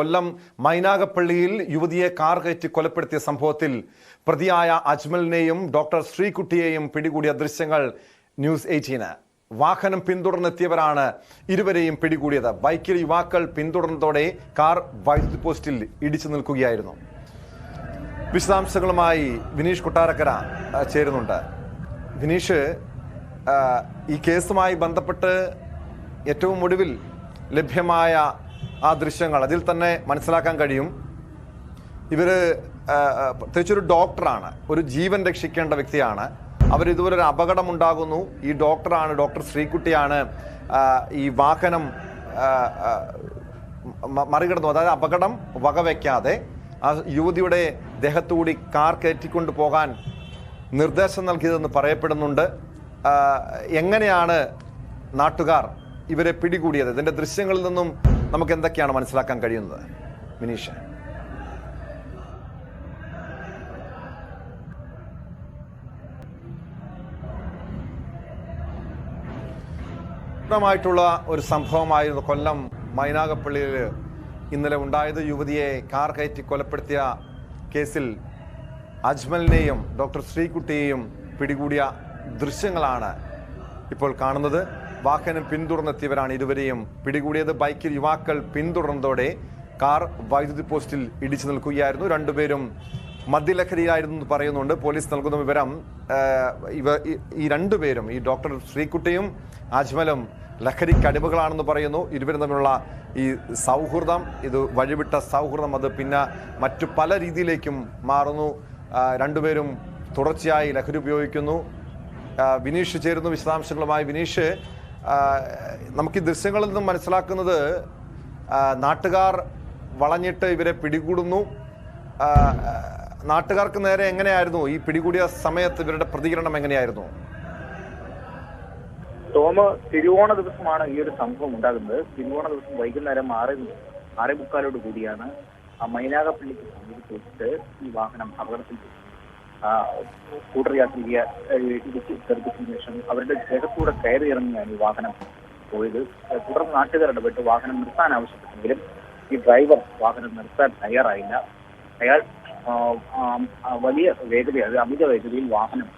കൊല്ലം മൈനാഗപ്പള്ളിയിൽ യുവതിയെ കാർ കയറ്റി കൊലപ്പെടുത്തിയ സംഭവത്തിൽ പ്രതിയായ അജ്മലിനെയും ഡോക്ടർ ശ്രീകുട്ടിയെയും പിടികൂടിയ ദൃശ്യങ്ങൾ ന്യൂസ് 18. വാഹനം പിന്തുടർന്നെത്തിയവരാണ് ഇരുവരെയും പിടികൂടിയത്. ബൈക്കിൽ യുവാക്കൾ പിന്തുടർന്നതോടെ കാർ വൈദ്യുതി പോസ്റ്റിൽ ഇടിച്ചു നിൽക്കുകയായിരുന്നു. വിശദാംശങ്ങളുമായി വിനീഷ് കൊട്ടാരക്കര ചേരുന്നുണ്ട്. വിനീഷ്, ഈ കേസുമായി ബന്ധപ്പെട്ട് ഏറ്റവും ഒടുവിൽ ലഭ്യമായ ആ ദൃശ്യങ്ങൾ അതിൽ തന്നെ മനസ്സിലാക്കാൻ കഴിയും പ്രത്യേകിച്ചൊരു ഡോക്ടറാണ്, ഒരു ജീവൻ രക്ഷിക്കേണ്ട വ്യക്തിയാണ്. അവരിതുപോലെ ഒരു അപകടം ഉണ്ടാകുന്നു. ഈ ഡോക്ടറാണ്, ഡോക്ടർ ശ്രീകുട്ടിയാണ് ഈ വാഹനം മറികടന്നു. അതായത് അപകടം വകവയ്ക്കാതെ ആ യുവതിയുടെ ദേഹത്തുകൂടി കാർ കയറ്റിക്കൊണ്ട് പോകാൻ നിർദ്ദേശം നൽകിയതെന്ന് പറയപ്പെടുന്നുണ്ട്. എങ്ങനെയാണ് നാട്ടുകാർ ഇവരെ പിടികൂടിയത്? ഇതിന്റെ ദൃശ്യങ്ങളിൽ നിന്നും നമുക്ക് എന്തൊക്കെയാണ് മനസ്സിലാക്കാൻ കഴിയുന്നത് വിനീഷ്? ായിട്ടുള്ള ഒരു സംഭവമായിരുന്നു കൊല്ലം മൈനാഗപ്പള്ളിയിൽ ഇന്നലെ ഉണ്ടായത്. യുവതിയെ കാർ കയറ്റി കൊലപ്പെടുത്തിയ കേസിൽ അജ്മലിനെയും ഡോക്ടർ ശ്രീകുട്ടിയെയും പിടികൂടിയ ദൃശ്യങ്ങളാണ് ഇപ്പോൾ കാണുന്നത്. വാഹനം പിന്തുടർന്നെത്തിയവരാണ് ഇരുവരെയും പിടികൂടിയത്. ബൈക്കിൽ യുവാക്കൾ പിന്തുടർന്നതോടെ കാർ വൈദ്യുതി പോസ്റ്റിൽ ഇടിച്ചു നിൽക്കുകയായിരുന്നു. രണ്ടുപേരും മദ്യലഹരിയിലായിരുന്നു എന്ന് പറയുന്നുണ്ട്. പോലീസ് നൽകുന്ന വിവരം ഈ രണ്ടുപേരും, ഈ ഡോക്ടർ ശ്രീകുട്ടിയും അജ്മലും ലഹരിക്ക് അടിമകളാണെന്ന് പറയുന്നു. ഇരുവരും തമ്മിലുള്ള ഈ സൗഹൃദം, ഇത് വഴിവിട്ട സൗഹൃദം, അത് പിന്നെ മറ്റു പല രീതിയിലേക്കും മാറുന്നു. രണ്ടുപേരും തുടർച്ചയായി ലഹരി ഉപയോഗിക്കുന്നു. വിനീഷ് ചേരുന്നു വിശദാംശങ്ങളുമായി. വിനീഷ്, നമുക്ക് ഈ ദൃശ്യങ്ങളിൽ നിന്നും മനസ്സിലാക്കുന്നത് നാട്ടുകാർ വളഞ്ഞിട്ട് ഇവരെ പിടികൂടുന്നു. നാട്ടുകാർക്ക് നേരെ എങ്ങനെയായിരുന്നു ഈ പിടികൂടിയ സമയത്ത് ഇവരുടെ പ്രതികരണം എങ്ങനെയായിരുന്നു? തിരുവോണ ദിവസമാണ് ഈ ഒരു സംഭവം ഉണ്ടാകുന്നത്. തിരുവോണ ദിവസം വൈകുന്നേരം 6:45 കൂടിയാണ് മൈനാഗപ്പള്ളിക്ക് സമീപത്ത് വെച്ചിട്ട് ഈ വാഹനം അപകടത്തിൽ സ്കൂട്ടർ യാത്രികയെ ഇടിച്ച് തെറിപ്പിച്ചതിന് ശേഷം അവരുടെ ദേഹത്തൂടെ കയറി ഇറങ്ങിയാണ് ഈ വാഹനം പോയത്. തുടർന്ന് നാട്ടുകാർ ഇടപെട്ട് വാഹനം നിർത്താൻ ആവശ്യപ്പെട്ടെങ്കിലും ഈ ഡ്രൈവർ വാഹനം നിർത്താൻ തയ്യാറായില്ല. അയാൾ വലിയ വേഗതയിൽ, അമിത വേഗതയിൽ വാഹനം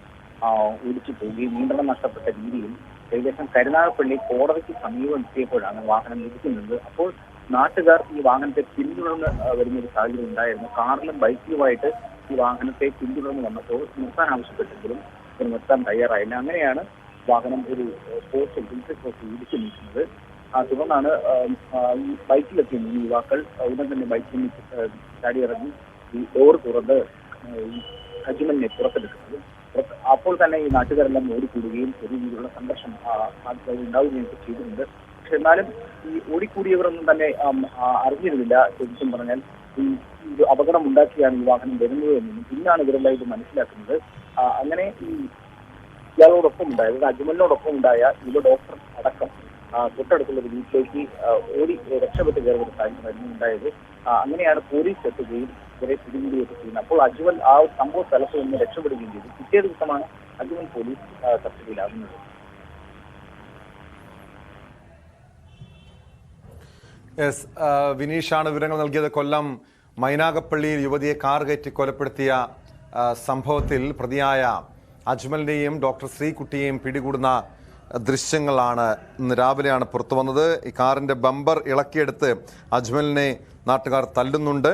ഓടിച്ചു പോവുകയും നിയന്ത്രണം നഷ്ടപ്പെട്ട രീതിയിൽ ഏകദേശം കരുനാഗപ്പള്ളി കോടതിക്ക് സമീപം എത്തിയപ്പോഴാണ് വാഹനം ഇടിക്കുന്നത്. അപ്പോൾ നാട്ടുകാർ ഈ വാഹനത്തെ പിന്തുടർന്ന് വരുന്നൊരു സാഹചര്യം ഉണ്ടായിരുന്നു. കാറിലും ബൈക്കിലുമായിട്ട് ഈ വാഹനത്തെ പിന്തുടർന്ന് വന്നപ്പോൾ നിർത്താൻ ആവശ്യപ്പെട്ടെങ്കിലും ഇത് നിർത്താൻ തയ്യാറായില്ല. അങ്ങനെയാണ് വാഹനം ഒരു പോസ്റ്റിൽ ഇടിച്ചു നിൽക്കുന്നത്. തുടർന്നാണ് ഈ ബൈക്കിലെത്തിയ 3 യുവാക്കൾ ഉടൻ തന്നെ ബൈക്കിൽ നിന്ന് ചാടിയിറങ്ങി ഈ ഡോർ തുറന്ന് ഈ അജ്മലിനെ പുറത്തെടുക്കുന്നത്. അപ്പോൾ തന്നെ ഈ നാട്ടുകാരെല്ലാം ഓടിക്കൂടുകയും ചെറിയ രീതിയിലുള്ള സംഘർഷം ഉണ്ടാവുകയും ചെയ്തിട്ടുണ്ട്. പക്ഷെ എന്നാലും ഈ ഓടിക്കൂടിയവരൊന്നും തന്നെ അറിഞ്ഞിരുന്നില്ല. ശരിക്കും പറഞ്ഞാൽ ഈ അപകടം ഉണ്ടാക്കിയാണ് ഈ വാഹനം വരുന്നത് എന്നും പിന്നാണ് ഇവരെല്ലാം ഇത് മനസ്സിലാക്കുന്നത്. അങ്ങനെ ഈ ഇയാളോടൊപ്പം ഉണ്ടായത്, അജ്മലിനോടൊപ്പം ഉണ്ടായ യുവ ഡോക്ടർ അടക്കം തൊട്ടടുത്തുള്ള ഒരു വീട്ടിലേക്ക് ഓടി രക്ഷപ്പെട്ട് കയറുന്ന ഒരു സാഹചര്യം ഉണ്ടായത്. അങ്ങനെയാണ് പോലീസ് എത്തുകയും ഇവരെ പിടികൂടുകയൊക്കെ ചെയ്യുന്നത്. അപ്പോൾ അജ്മൽ ആ സംഭവ സ്ഥലത്ത് നിന്ന് രക്ഷപ്പെടുകയും ചെയ്തു. പിറ്റേ ദിവസമാണ് അജ്മൽ പോലീസ് കസ്റ്റഡിയിലാകുന്നത്. വിനീഷാണ് വിവരങ്ങൾ നൽകിയത്. കൊല്ലം മൈനാഗപ്പള്ളിയിൽ യുവതിയെ കാർ കയറ്റി കൊലപ്പെടുത്തിയ സംഭവത്തിൽ പ്രതിയായ അജ്മലിനെയും ഡോക്ടർ ശ്രീകുട്ടിയെയും പിടികൂടുന്ന ദൃശ്യങ്ങളാണ് ഇന്ന് രാവിലെയാണ് പുറത്തു വന്നത്. ഈ കാറിന്റെ ബമ്പർ ഇളക്കിയെടുത്ത് അജ്മലിനെ നാട്ടുകാർ തല്ലുന്നുണ്ട്.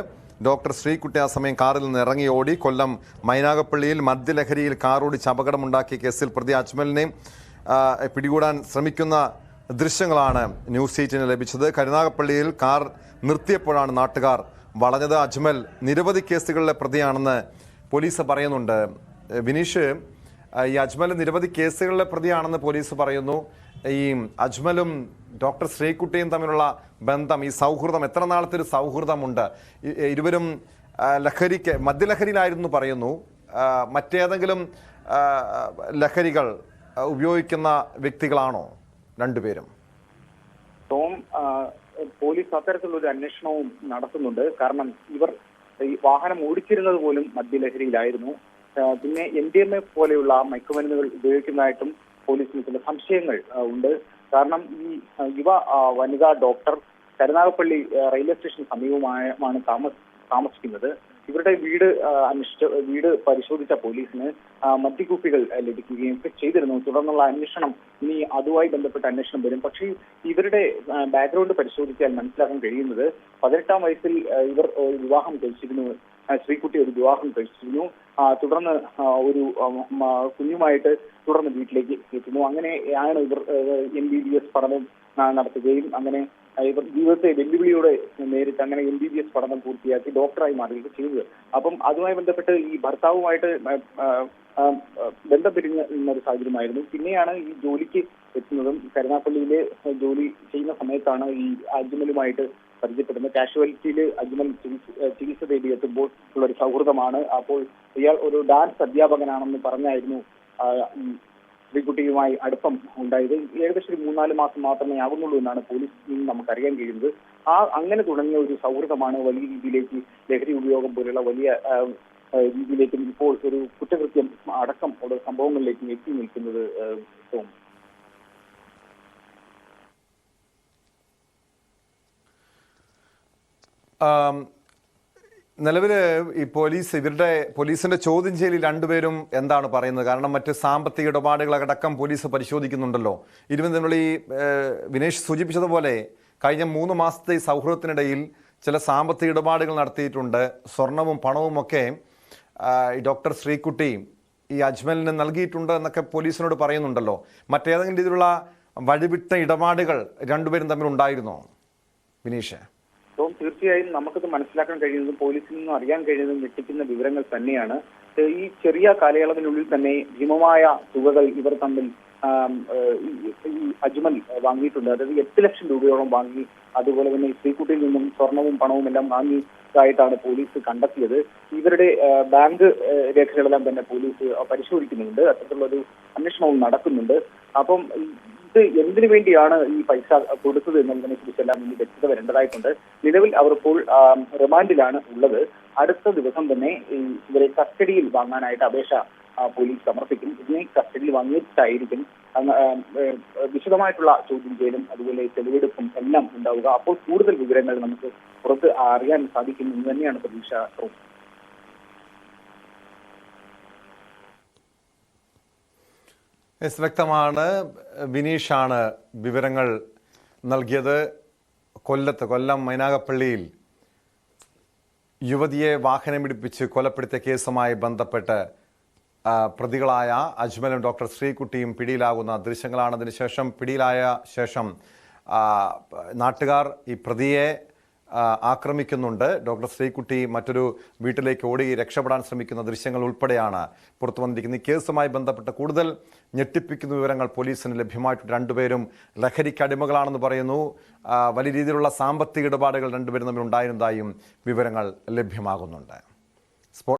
ഡോക്ടർ ശ്രീകുട്ടി ആ സമയം കാറിൽ നിന്ന് ഇറങ്ങി ഓടി. കൊല്ലം മൈനാഗപ്പള്ളിയിൽ മദ്യലഹരിയിൽ കാർ ഓടിച്ച് അപകടമുണ്ടാക്കിയ കേസിൽ പ്രതി അജ്മലിനെ പിടികൂടാൻ ശ്രമിക്കുന്ന ദൃശ്യങ്ങളാണ് ന്യൂസ് 18 ലഭിച്ചത്. കരുനാഗപ്പള്ളിയിൽ കാർ നിർത്തിയപ്പോഴാണ് നാട്ടുകാർ വളഞ്ഞത്. അജ്മൽ നിരവധി കേസുകളിലെ പ്രതിയാണെന്ന് പോലീസ് പറയുന്നുണ്ട്. വിനീഷ്, ഈ അജ്മൽ നിരവധി കേസുകളിലെ പ്രതിയാണെന്ന് പോലീസ് പറയുന്നു. ഈ അജ്മലും ഡോക്ടർ ശ്രീകുട്ടിയും തമ്മിലുള്ള ബന്ധം, ഈ സൗഹൃദം, എത്ര നാളത്തെ ഒരു സൗഹൃദമുണ്ട്? ഇരുവരും മദ്യലഹരിയിലായിരുന്നു പറയുന്നു. മറ്റേതെങ്കിലും ലഹരികൾ ഉപയോഗിക്കുന്ന വ്യക്തികളാണോ രണ്ടുപേരും? പോലീസ് അത്തരത്തിലുള്ള ഒരു അന്വേഷണവും നടത്തുന്നുണ്ട്. കാരണം ഇവർ ഈ വാഹനം ഓടിച്ചിരുന്നത് പോലും മദ്യലഹരിയിലായിരുന്നു. പിന്നെ MDMA പോലെയുള്ള മയക്കുമരുന്നുകൾ ഉപയോഗിക്കുന്നതായിട്ടും പോലീസിന് ചില സംശയങ്ങൾ ഉണ്ട്. കാരണം ഈ യുവ വനിതാ ഡോക്ടർ കരുനാഗപ്പള്ളി റെയിൽവേ സ്റ്റേഷൻ സമീപമാണ് താമസിക്കുന്നത്. ഇവരുടെ വീട് പരിശോധിച്ച പോലീസിന് മദ്യക്കുപ്പികൾ ലഭിക്കുകയും ഒക്കെ ചെയ്തിരുന്നു. തുടർന്നുള്ള അന്വേഷണം ഇനി അതുമായി ബന്ധപ്പെട്ട അന്വേഷണം വരും. പക്ഷേ ഇവരുടെ ബാക്ക്ഗ്രൗണ്ട് പരിശോധിച്ചാൽ മനസ്സിലാക്കാൻ കഴിയുന്നത് 18-ാം വയസ്സിൽ ഇവർ വിവാഹം കഴിച്ചിരുന്നു. ശ്രീകുട്ടി ഒരു വിവാഹം കഴിച്ചിരുന്നു. തുടർന്ന് ഒരു കുഞ്ഞുമായിട്ട് തുടർന്ന് വീട്ടിലേക്ക് എത്തുന്നു. അങ്ങനെയാണ് ഇവർ MBBS പഠനം നടത്തുകയും അങ്ങനെ ഇവർ ജീവിതത്തെ വെല്ലുവിളിയോടെ നേരിട്ട് അങ്ങനെ MBBS പഠനം പൂർത്തിയാക്കി ഡോക്ടറായി മാറുകയൊക്കെ ചെയ്തത്. അപ്പം അതുമായി ബന്ധപ്പെട്ട് ഈ ഭർത്താവുമായിട്ട് ബന്ധം പിരിഞ്ഞ ഒരു സാഹചര്യമായിരുന്നു. പിന്നെയാണ് ഈ ജോലിക്ക് എത്തുന്നതും കരുനാഗപ്പള്ളിയിലെ ജോലി ചെയ്യുന്ന സമയത്താണ് ഈ അജ്മലുമായിട്ട് പരിചയപ്പെടുന്നത്. കാഷ്വാലിറ്റിയിൽ അജ്മൽ ചികിത്സ തേടി എത്തുമ്പോൾ ഉള്ള ഒരു സൗഹൃദമാണ്. അപ്പോൾ ഇയാൾ ഒരു ഡാൻസ് അധ്യാപകനാണെന്ന് പറഞ്ഞായിരുന്നു ശ്രീകുട്ടിയുമായി അടുപ്പം ഉണ്ടായത്. ഏകദേശം ഒരു 3-4 മാസം മാത്രമേ ആകുന്നുള്ളൂ എന്നാണ് പോലീസിൽ നിന്ന് നമുക്കറിയാൻ കഴിയുന്നത്. അങ്ങനെ തുടങ്ങിയ ഒരു സൗഹൃദമാണ് വലിയ രീതിയിലേക്ക് ലഹരി ഉപയോഗം പോലുള്ള വലിയ രീതിയിലേക്കും ഇപ്പോൾ ഒരു കുറ്റകൃത്യം അടക്കം ഉള്ള സംഭവങ്ങളിലേക്കും എത്തി നിൽക്കുന്നത്. നിലവിൽ ഈ പോലീസിന്റെ ചോദ്യം ചെയ്യലിൽ രണ്ടുപേരും എന്താണ് പറയുന്നത്? കാരണം മറ്റ് സാമ്പത്തിക ഇടപാടുകളടക്കം പോലീസ് പരിശോധിക്കുന്നുണ്ടല്ലോ. ഇരുവരും ഈ വിനേഷ് സൂചിപ്പിച്ചതുപോലെ കഴിഞ്ഞ 3 മാസത്തെ ഈ സൗഹൃദത്തിനിടയിൽ ചില സാമ്പത്തിക ഇടപാടുകൾ നടത്തിയിട്ടുണ്ട്. സ്വർണവും പണവും ഒക്കെ ഡോക്ടർ ശ്രീകുട്ടി ഈ അജ്മലിന് നൽകിയിട്ടുണ്ട് എന്നൊക്കെ പോലീസിനോട് പറയുന്നുണ്ടല്ലോ. മറ്റേതെങ്കിലും രീതിയിലുള്ള വഴിവിട്ട ഇടപാടുകൾ രണ്ടുപേരും തമ്മിൽ ഉണ്ടായിരുന്നോ വിനീഷ്? തീർച്ചയായും നമുക്കത് മനസ്സിലാക്കാൻ കഴിയുന്നതും പോലീസിൽ നിന്നും അറിയാൻ കഴിയുന്നതും ഞെട്ടിക്കുന്ന വിവരങ്ങൾ തന്നെയാണ്. ഈ ചെറിയ കാലയളവിനുള്ളിൽ തന്നെ ഭീമമായ തുകകൾ ഇവർ തമ്മിൽ അജ്മൽ വാങ്ങിയിട്ടുണ്ട്. അതായത് 8 ലക്ഷം രൂപയോളം വാങ്ങി. അതുപോലെ തന്നെ ശ്രീകുട്ടിയിൽ നിന്നും സ്വർണവും പണവും എല്ലാം വാങ്ങിയതായിട്ടാണ് പോലീസ് കണ്ടെത്തിയത്. ഇവരുടെ ബാങ്ക് രേഖകളെല്ലാം തന്നെ പോലീസ് പരിശോധിക്കുന്നുണ്ട്. അത്തരത്തിലുള്ളൊരു അന്വേഷണവും നടക്കുന്നുണ്ട്. അപ്പം ഇത് എന്തിനു വേണ്ടിയാണ് ഈ പൈസ കൊടുത്തത് എന്നതിനെ കുറിച്ചെല്ലാം ഇനി വ്യക്തത വരേണ്ടതായിട്ടുണ്ട്. നിലവിൽ അവർ ഇപ്പോൾ റിമാൻഡിലാണ് ഉള്ളത്. അടുത്ത ദിവസം തന്നെ ഇവരെ കസ്റ്റഡിയിൽ വാങ്ങാനായിട്ട് അപേക്ഷ പോലീസ് സമർപ്പിക്കും. ഇതിനെ കസ്റ്റഡിയിൽ വാങ്ങിയിട്ടായിരിക്കും വിശദമായിട്ടുള്ള ചോദ്യം ചെയ്യലും അതുപോലെ തെളിവെടുപ്പും എല്ലാം ഉണ്ടാവുക. അപ്പോൾ കൂടുതൽ വിവരങ്ങൾ നമുക്ക് പുറത്ത് അറിയാൻ സാധിക്കും എന്ന് തന്നെയാണ് പ്രതീക്ഷ. വ്യക്തമാണ്. വിനീഷാണ് വിവരങ്ങൾ നൽകിയത്. കൊല്ലം മൈനാഗപ്പള്ളിയിൽ യുവതിയെ വാഹനമിടിപ്പിച്ച് കൊലപ്പെടുത്തിയ കേസുമായി ബന്ധപ്പെട്ട് പ്രതികളായ അജ്മലും ഡോക്ടർ ശ്രീകുട്ടിയും പിടിയിലാകുന്ന ദൃശ്യങ്ങളാണ്. അതിനുശേഷം പിടിയിലായ ശേഷം നാട്ടുകാർ ഈ പ്രതിയെ ആക്രമിക്കുന്നുണ്ട്. ഡോക്ടർ ശ്രീകുട്ടി മറ്റൊരു വീട്ടിലേക്ക് ഓടി രക്ഷപ്പെടാൻ ശ്രമിക്കുന്ന ദൃശ്യങ്ങൾ ഉൾപ്പെടെയാണ് പുറത്തു വന്നിരിക്കുന്നത്. ഈ കേസുമായി ബന്ധപ്പെട്ട് കൂടുതൽ ഞെട്ടിപ്പിക്കുന്ന വിവരങ്ങൾ പോലീസിന് ലഭ്യമായിട്ടുണ്ട്. രണ്ടുപേരും ലഹരിക്ക് അടിമകളാണെന്ന് പറയുന്നു. വലിയ രീതിയിലുള്ള സാമ്പത്തിക ഇടപാടുകൾ രണ്ടുപേരും തമ്മിൽ ഉണ്ടായിരുന്നതായും വിവരങ്ങൾ ലഭ്യമാകുന്നുണ്ട്.